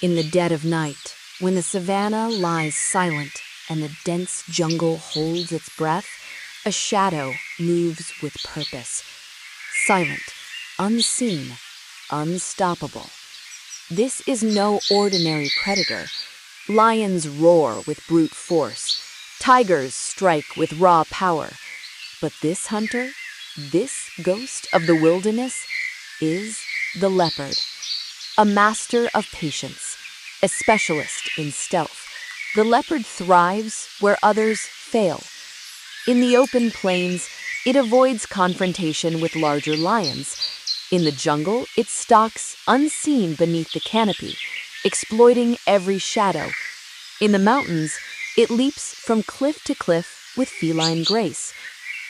In the dead of night, when the savanna lies silent and the dense jungle holds its breath, a shadow moves with purpose. Silent, unseen, unstoppable. This is no ordinary predator. Lions roar with brute force. Tigers strike with raw power. But this hunter, this ghost of the wilderness, is the leopard. A master of patience, a specialist in stealth. The leopard thrives where others fail. In the open plains, it avoids confrontation with larger lions. In the jungle, it stalks unseen beneath the canopy, exploiting every shadow. In the mountains, it leaps from cliff to cliff with feline grace.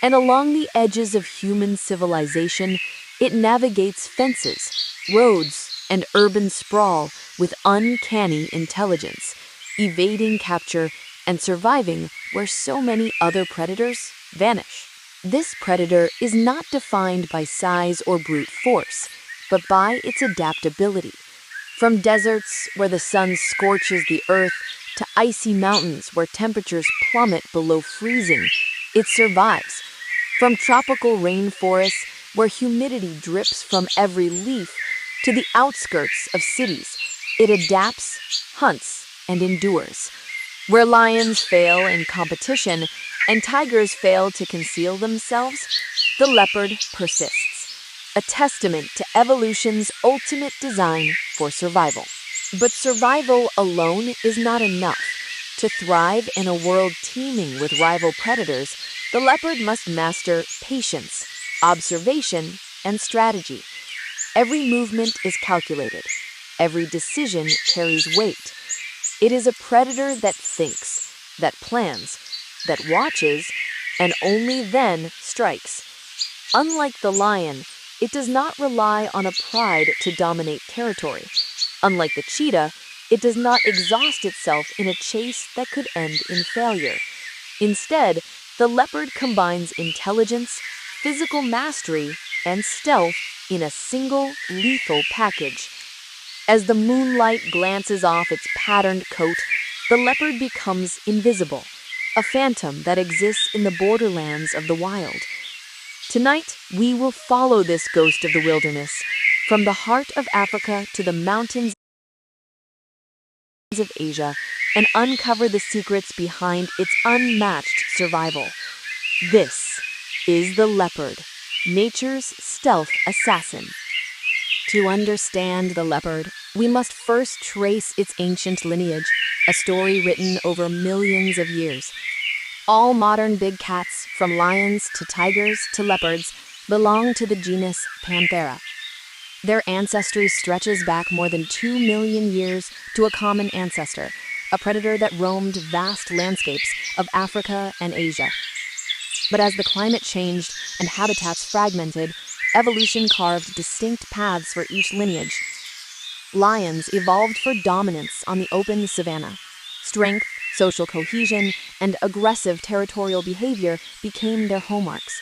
And along the edges of human civilization, it navigates fences, roads, and urban sprawl with uncanny intelligence, evading capture and surviving where so many other predators vanish. This predator is not defined by size or brute force, but by its adaptability. From deserts where the sun scorches the earth to icy mountains where temperatures plummet below freezing, it survives. From tropical rainforests where humidity drips from every leaf to the outskirts of cities, it adapts, hunts, and endures. Where lions fail in competition and tigers fail to conceal themselves, the leopard persists, a testament to evolution's ultimate design for survival. But survival alone is not enough. To thrive in a world teeming with rival predators, the leopard must master patience, observation, and strategy. Every movement is calculated. Every decision carries weight. It is a predator that thinks, that plans, that watches, and only then strikes. Unlike the lion, it does not rely on a pride to dominate territory. Unlike the cheetah, it does not exhaust itself in a chase that could end in failure. Instead, the leopard combines intelligence, physical mastery, and stealth in a single lethal package. As the moonlight glances off its patterned coat, the leopard becomes invisible, a phantom that exists in the borderlands of the wild. Tonight, we will follow this ghost of the wilderness, from the heart of Africa to the mountains of Asia, and uncover the secrets behind its unmatched survival. This is the leopard, nature's stealth assassin. To understand the leopard, we must first trace its ancient lineage, a story written over millions of years. All modern big cats, from lions to tigers to leopards, belong to the genus Panthera. Their ancestry stretches back more than 2 million years to a common ancestor, a predator that roamed vast landscapes of Africa and Asia. But as the climate changed and habitats fragmented, evolution carved distinct paths for each lineage. Lions evolved for dominance on the open savanna. Strength, social cohesion, and aggressive territorial behavior became their hallmarks.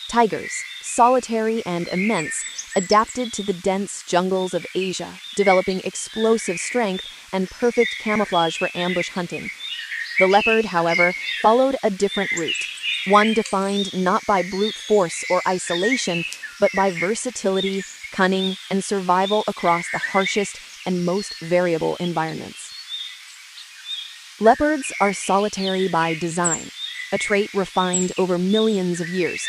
Tigers, solitary and immense, adapted to the dense jungles of Asia, developing explosive strength and perfect camouflage for ambush hunting. The leopard, however, followed a different route, one defined not by brute force or isolation, but by versatility, cunning, and survival across the harshest and most variable environments. Leopards are solitary by design, a trait refined over millions of years.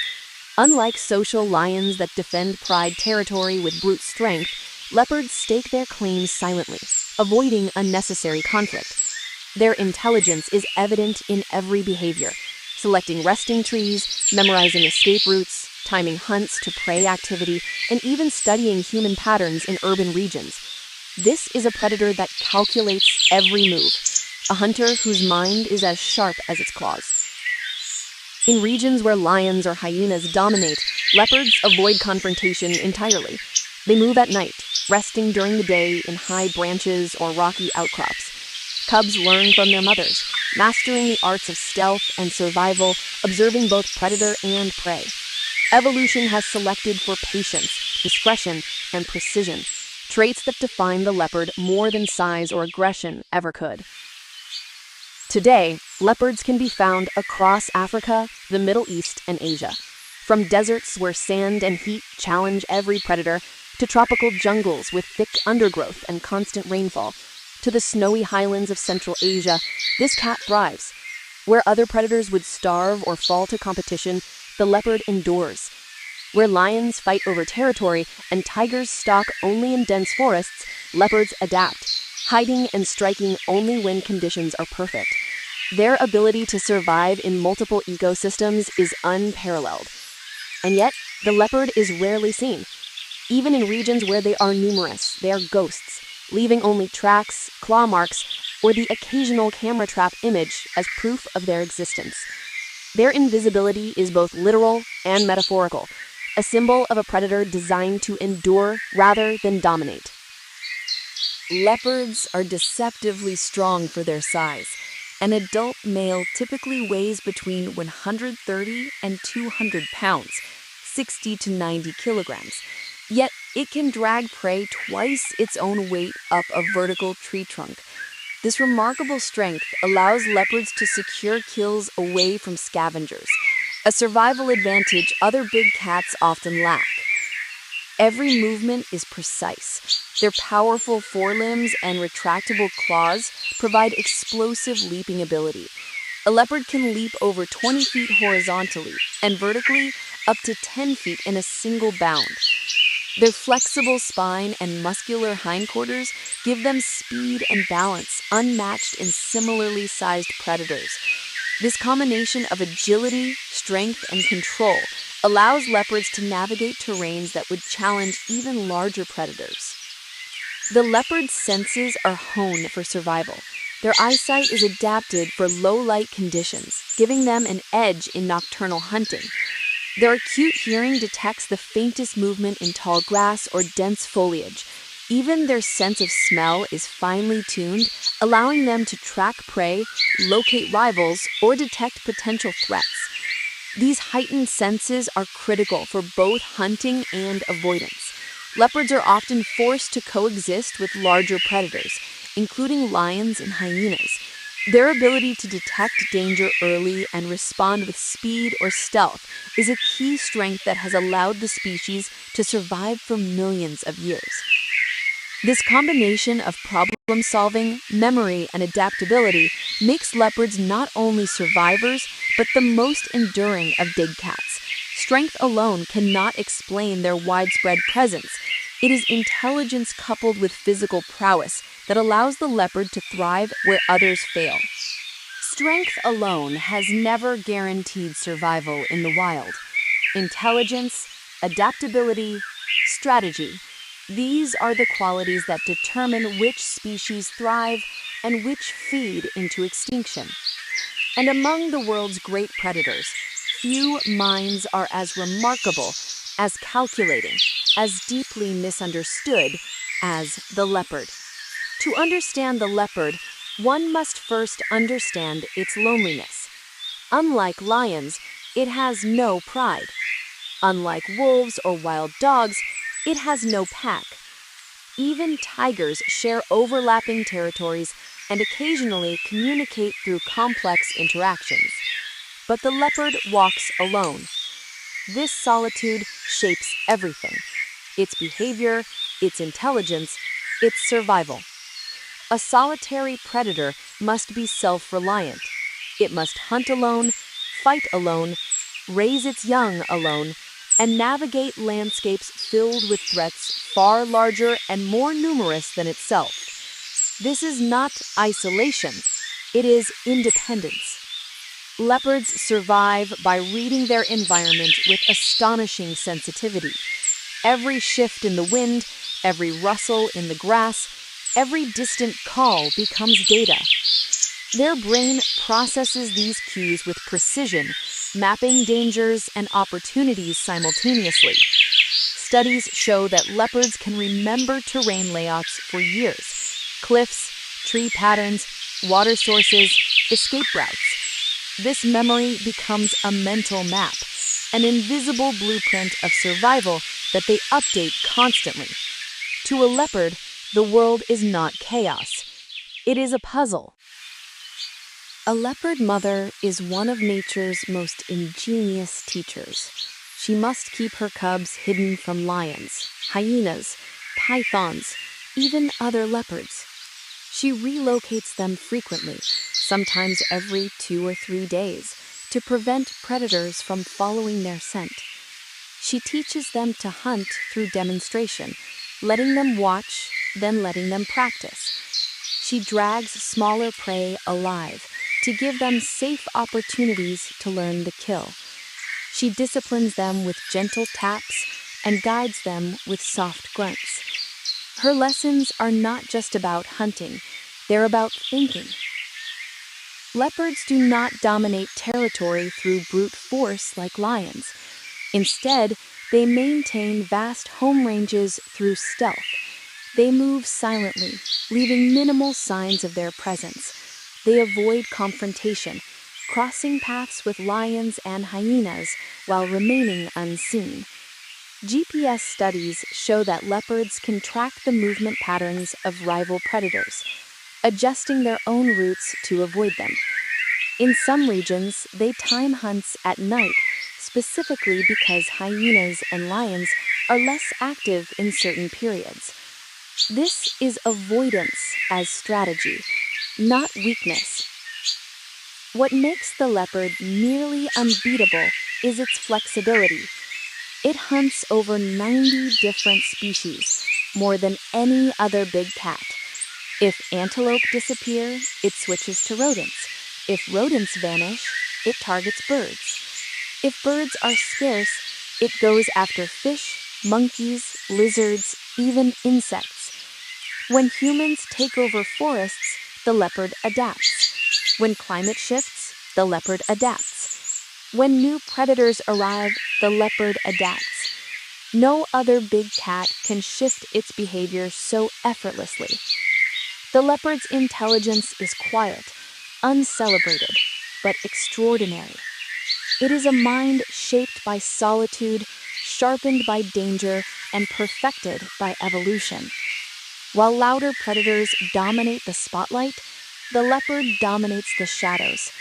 Unlike social lions that defend pride territory with brute strength, leopards stake their claims silently, avoiding unnecessary conflict. Their intelligence is evident in every behavior, selecting resting trees, memorizing escape routes, timing hunts to prey activity, and even studying human patterns in urban regions. This is a predator that calculates every move, a hunter whose mind is as sharp as its claws. In regions where lions or hyenas dominate, leopards avoid confrontation entirely. They move at night, resting during the day in high branches or rocky outcrops. Cubs learn from their mothers, mastering the arts of stealth and survival, observing both predator and prey. Evolution has selected for patience, discretion, and precision. traits that define the leopard more than size or aggression ever could. Today, leopards can be found across Africa, the Middle East, and Asia. From deserts where sand and heat challenge every predator, to tropical jungles with thick undergrowth and constant rainfall, to the snowy highlands of Central Asia, this cat thrives. Where other predators would starve or fall to competition, the leopard endures. Where lions fight over territory and tigers stalk only in dense forests, leopards adapt, hiding and striking only when conditions are perfect. Their ability to survive in multiple ecosystems is unparalleled. And yet, the leopard is rarely seen. Even in regions where they are numerous, they are ghosts, leaving only tracks, claw marks, or the occasional camera trap image as proof of their existence. Their invisibility is both literal and metaphorical, a symbol of a predator designed to endure rather than dominate. Leopards are deceptively strong for their size. An adult male typically weighs between 130 and 200 pounds, 60 to 90 kilograms. Yet it can drag prey twice its own weight up a vertical tree trunk. This remarkable strength allows leopards to secure kills away from scavengers, a survival advantage other big cats often lack. Every movement is precise. Their powerful forelimbs and retractable claws provide explosive leaping ability. A leopard can leap over 20 feet horizontally and vertically up to 10 feet in a single bound. Their flexible spine and muscular hindquarters give them speed and balance unmatched in similarly sized predators. This combination of agility, strength, and control allows leopards to navigate terrains that would challenge even larger predators. The leopard's senses are honed for survival. Their eyesight is adapted for low-light conditions, giving them an edge in nocturnal hunting. Their acute hearing detects the faintest movement in tall grass or dense foliage. Even their sense of smell is finely tuned, allowing them to track prey, locate rivals, or detect potential threats. These heightened senses are critical for both hunting and avoidance. Leopards are often forced to coexist with larger predators, including lions and hyenas. Their ability to detect danger early and respond with speed or stealth is a key strength that has allowed the species to survive for millions of years. This combination of problem-solving, memory, and adaptability makes leopards not only survivors, but the most enduring of big cats. Strength alone cannot explain their widespread presence. It is intelligence coupled with physical prowess that allows the leopard to thrive where others fail. Strength alone has never guaranteed survival in the wild. Intelligence, adaptability, strategy, these are the qualities that determine which species thrive and which feed into extinction. And among the world's great predators, few minds are as remarkable, as calculating, as deeply misunderstood as the leopard. To understand the leopard, one must first understand its loneliness. Unlike lions, it has no pride. Unlike wolves or wild dogs, it has no pack. Even tigers share overlapping territories and occasionally communicate through complex interactions. But the leopard walks alone. This solitude shapes everything: its behavior, its intelligence, its survival. A solitary predator must be self-reliant. It must hunt alone, fight alone, raise its young alone, and navigate landscapes filled with threats far larger and more numerous than itself. This is not isolation, it is independence. Leopards survive by reading their environment with astonishing sensitivity. Every shift in the wind, every rustle in the grass, every distant call becomes data. Their brain processes these cues with precision, mapping dangers and opportunities simultaneously. Studies show that leopards can remember terrain layouts for years: cliffs, tree patterns, water sources, escape routes. This memory becomes a mental map, an invisible blueprint of survival that they update constantly. To a leopard, the world is not chaos. It is a puzzle. A leopard mother is one of nature's most ingenious teachers. She must keep her cubs hidden from lions, hyenas, pythons, even other leopards. She relocates them frequently, sometimes every 2 or 3 days, to prevent predators from following their scent. She teaches them to hunt through demonstration, letting them watch, then letting them practice. She drags smaller prey alive to give them safe opportunities to learn the kill. She disciplines them with gentle taps and guides them with soft grunts. Her lessons are not just about hunting, they're about thinking. Leopards do not dominate territory through brute force like lions. Instead, they maintain vast home ranges through stealth. They move silently, leaving minimal signs of their presence. They avoid confrontation, crossing paths with lions and hyenas while remaining unseen. GPS studies show that leopards can track the movement patterns of rival predators, adjusting their own routes to avoid them. In some regions, they time hunts at night, specifically because hyenas and lions are less active in certain periods. This is avoidance as strategy, not weakness. What makes the leopard nearly unbeatable is its flexibility. It hunts over 90 different species, more than any other big cat. If antelope disappear, it switches to rodents. If rodents vanish, it targets birds. If birds are scarce, it goes after fish, monkeys, lizards, even insects. When humans take over forests, the leopard adapts. When climate shifts, the leopard adapts. When new predators arrive, the leopard adapts. No other big cat can shift its behavior so effortlessly. The leopard's intelligence is quiet, uncelebrated, but extraordinary. It is a mind shaped by solitude, sharpened by danger, and perfected by evolution. While louder predators dominate the spotlight, the leopard dominates the shadows,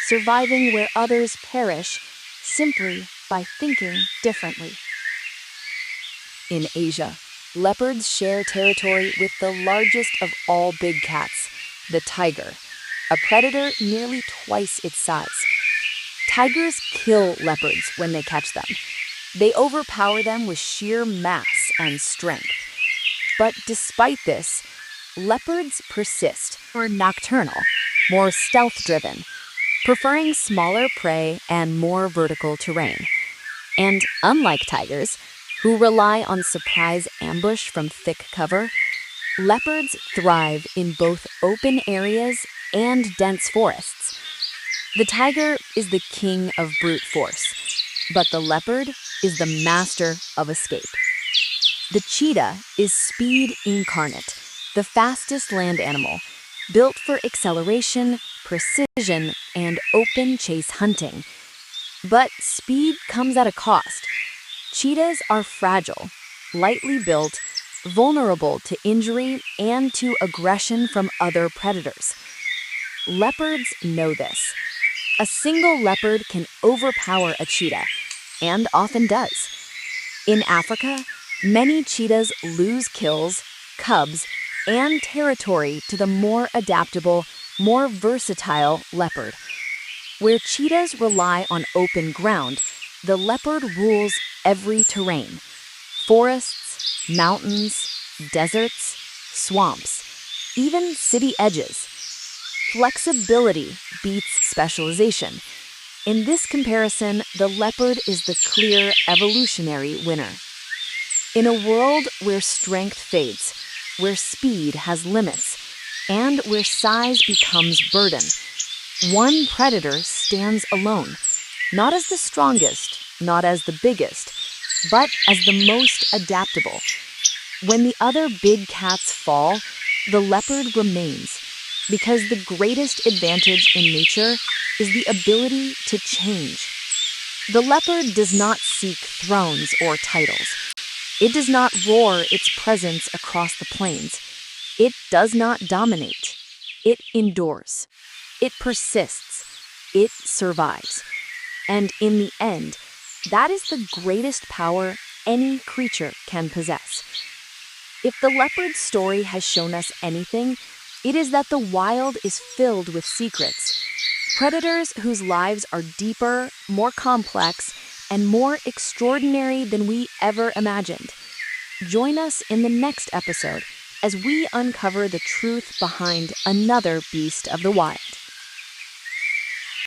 surviving where others perish simply by thinking differently. In Asia, leopards share territory with the largest of all big cats, the tiger, a predator nearly twice its size. Tigers kill leopards when they catch them. They overpower them with sheer mass and strength. But despite this, leopards persist, more nocturnal, more stealth-driven, preferring smaller prey and more vertical terrain. And unlike tigers, who rely on surprise ambush from thick cover, leopards thrive in both open areas and dense forests. The tiger is the king of brute force, but the leopard is the master of escape. The cheetah is speed incarnate, the fastest land animal, built for acceleration, precision, and open chase hunting. But speed comes at a cost. Cheetahs are fragile, lightly built, vulnerable to injury and to aggression from other predators. Leopards know this. A single leopard can overpower a cheetah, and often does. In Africa, many cheetahs lose kills, cubs, and territory to the more adaptable, more versatile leopard. Where cheetahs rely on open ground, the leopard rules every terrain: forests, mountains, deserts, swamps, even city edges. Flexibility beats specialization. In this comparison, the leopard is the clear evolutionary winner. In a world where strength fades, where speed has limits, and where size becomes burden, one predator stands alone, not as the strongest, not as the biggest, but as the most adaptable. When the other big cats fall, the leopard remains, because the greatest advantage in nature is the ability to change. The leopard does not seek thrones or titles. It does not roar its presence across the plains. It does not dominate. It endures. It persists. It survives. And in the end, that is the greatest power any creature can possess. If the leopard's story has shown us anything, it is that the wild is filled with secrets. Predators whose lives are deeper, more complex, and more extraordinary than we ever imagined. Join us in the next episode as we uncover the truth behind another beast of the wild.